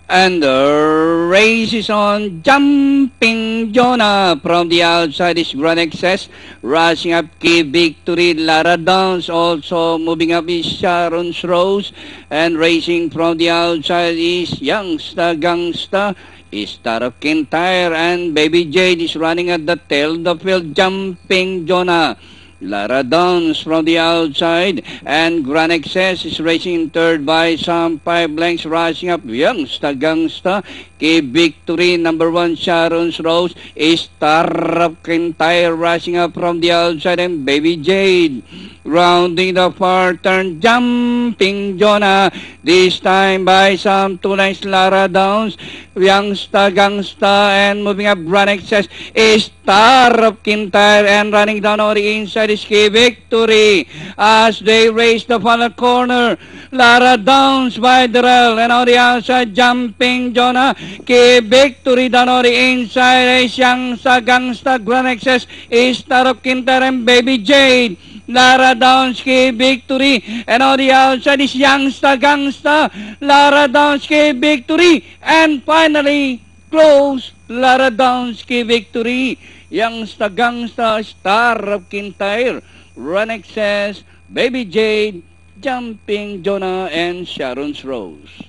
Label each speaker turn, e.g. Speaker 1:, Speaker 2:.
Speaker 1: And the race is on. Jumping Jonah from the outside is Grand Excess. Rushing up key victory. Lara Downs also moving up is Sharon's Rose. And racing from the outside is Youngsta Gangsta. Star of Kintyre and Baby Jade is running at the tail of the field. Jumping Jonah. Lara Downs from the outside, and Grand Excess is racing in third by some 5 lengths, rushing up Youngsta Gangsta. Key Victory, number 1, Sharon's Rose, Star of Kintyre rushing up from the outside, and Baby Jade. Rounding the far turn, Jumping Jonah, this time by some 2 lengths, Lara Downs, Youngsta Gangsta, and moving up Grand Excess, Star of Kintyre, and running down on the inside is Key Victory. As they race the final corner, Lara Downs by the rail, and on the outside, Jumping Jonah, Key Victory. Down on the inside is Youngsta Gangsta, Grand Excess, Star of Kintyre, and Baby Jade. Lara Downs, Key Victory, and on the outside is Youngsta Gangsta, Lara Downs, Key Victory, and finally close, Lara Downs, Key Victory, Youngsta Gangsta, Star of Kintyre, Grand Excess, Baby Jade, Jumping Jonah, and Sharon's Rose.